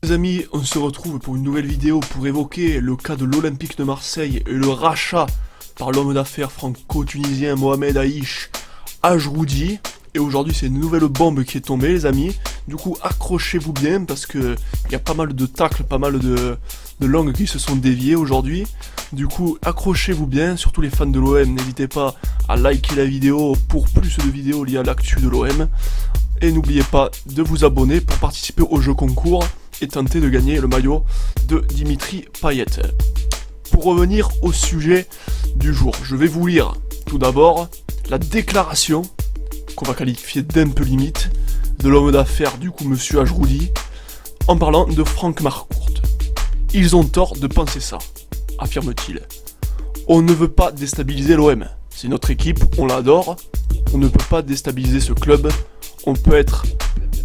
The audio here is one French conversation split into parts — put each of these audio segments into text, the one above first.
Les amis, on se retrouve pour une nouvelle vidéo pour évoquer le cas de l'Olympique de Marseille et le rachat par l'homme d'affaires franco-tunisien Mohamed Aïch Ajroudi. Et aujourd'hui c'est une nouvelle bombe qui est tombée les amis. Du coup accrochez-vous bien parce que il y a pas mal de tacles, pas mal de langues qui se sont déviées aujourd'hui. Du coup accrochez-vous bien, surtout les fans de l'OM, n'hésitez pas à liker la vidéo pour plus de vidéos liées à l'actu de l'OM. Et n'oubliez pas de vous abonner pour participer au jeu concours et tenter de gagner le maillot de Dimitri Payet. Pour revenir au sujet du jour, je vais vous lire tout d'abord la déclaration qu'on va qualifier d'un peu limite de l'homme d'affaires du coup monsieur Ajroudi en parlant de Franck Marcourt. Ils ont tort de penser ça, affirme-t-il. On ne veut pas déstabiliser l'OM, c'est notre équipe, on l'adore, on ne peut pas déstabiliser ce club, on peut être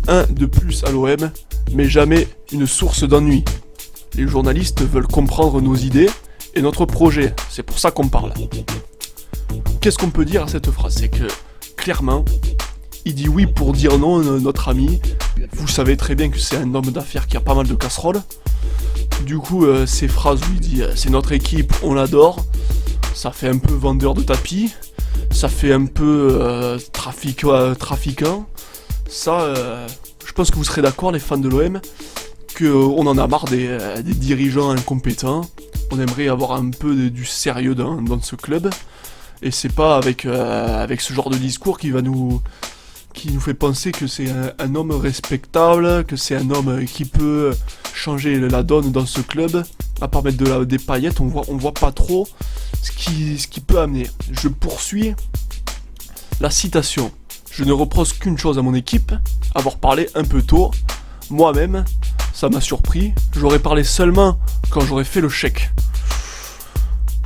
un de plus à l'OM, mais jamais une source d'ennui. Les journalistes veulent comprendre nos idées et notre projet, c'est pour ça qu'on parle. Qu'est-ce qu'on peut dire à cette phrase? C'est que, clairement, il dit oui pour dire non, notre ami. Vous savez très bien que c'est un homme d'affaires qui a pas mal de casseroles. Du coup, ces phrases où il dit c'est notre équipe, on l'adore, ça fait un peu vendeur de tapis, ça fait un peu trafiquant. Ça, je pense que vous serez d'accord, les fans de l'OM, qu'on en a marre des dirigeants incompétents. On aimerait avoir un peu du sérieux dans ce club. Et c'est pas avec ce genre de discours qui nous fait penser que c'est un homme respectable, que c'est un homme qui peut changer la donne dans ce club. À part mettre des paillettes, on voit pas trop ce qui peut amener. Je poursuis la citation. Je ne reproche qu'une chose à mon équipe, avoir parlé un peu tôt. Moi-même, ça m'a surpris. J'aurais parlé seulement quand j'aurais fait le chèque.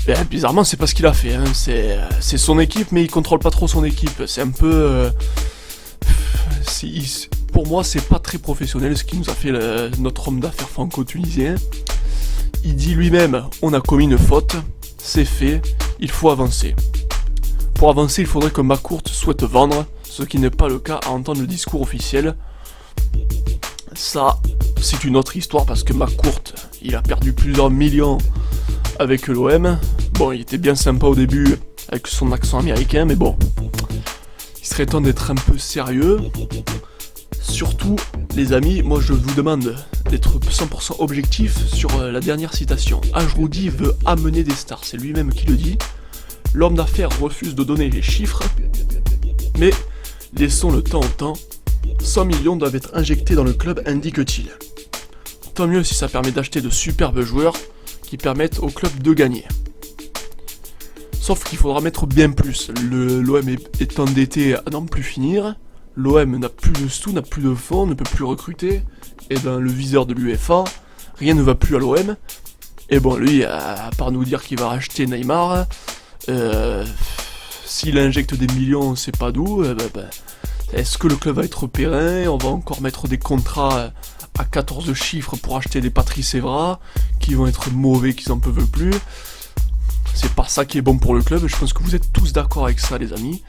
Et bizarrement, c'est pas ce qu'il a fait. Hein. C'est son équipe, mais il contrôle pas trop son équipe. C'est un peu... pour moi, c'est pas très professionnel ce qui nous a fait notre homme d'affaires franco-tunisien. Il dit lui-même, on a commis une faute, c'est fait, il faut avancer. Pour avancer, il faudrait que Marcourt souhaite vendre, ce qui n'est pas le cas à entendre le discours officiel. Ça, c'est une autre histoire parce que Marcourt, il a perdu plusieurs millions avec l'OM. Bon, il était bien sympa au début avec son accent américain, mais bon, il serait temps d'être un peu sérieux. Surtout, les amis, moi je vous demande d'être 100% objectif sur la dernière citation. Ajroudi veut amener des stars, c'est lui-même qui le dit. L'homme d'affaires refuse de donner les chiffres, mais laissons le temps au temps. 100 millions doivent être injectés dans le club, indique-t-il. Tant mieux si ça permet d'acheter de superbes joueurs qui permettent au club de gagner. Sauf qu'il faudra mettre bien plus. L'OM est endetté à n'en plus finir. L'OM n'a plus de sous, n'a plus de fonds, ne peut plus recruter. Et dans le viseur de l'UEFA, rien ne va plus à l'OM. Et bon, lui, à part nous dire qu'il va racheter Neymar, s'il injecte des millions, on sait pas d'où. Est-ce que le club va être périn? On va encore mettre des contrats à 14 chiffres pour acheter des Patrice Evra, qui vont être mauvais, qu'ils en peuvent plus. C'est pas ça qui est bon pour le club, je pense que vous êtes tous d'accord avec ça les amis.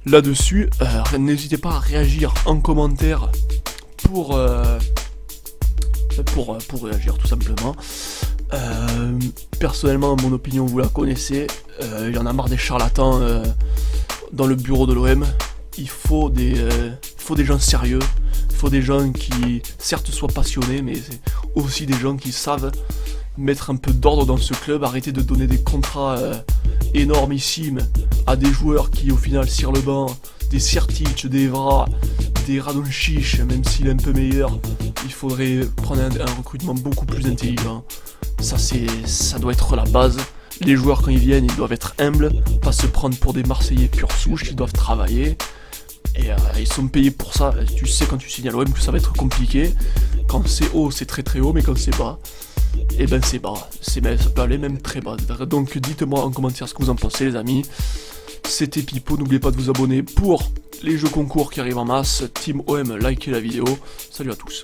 Là-dessus, n'hésitez pas à réagir en commentaire pour réagir tout simplement. Personnellement, mon opinion, vous la connaissez, il y en a marre des charlatans dans le bureau de l'OM. Il faut des gens sérieux, il faut des gens qui certes soient passionnés, mais c'est aussi des gens qui savent mettre un peu d'ordre dans ce club, arrêter de donner des contrats énormissimes à des joueurs qui au final cirent le banc, des Sertic, des Evra, des Radonjic, même s'il est un peu meilleur, il faudrait prendre un recrutement beaucoup plus intelligent. Ça doit être la base. Les joueurs quand ils viennent, ils doivent être humbles, pas se prendre pour des Marseillais pure souche, ils doivent travailler. Et ils sont payés pour ça. Tu sais quand tu signes à l'OM que ça va être compliqué. Quand c'est haut, c'est très très haut, mais quand c'est bas, et ben c'est bas. Ça peut aller même très bas. Donc dites-moi en commentaire ce que vous en pensez les amis. C'était Pipo, n'oubliez pas de vous abonner pour les jeux concours qui arrivent en masse. Team OM, likez la vidéo. Salut à tous.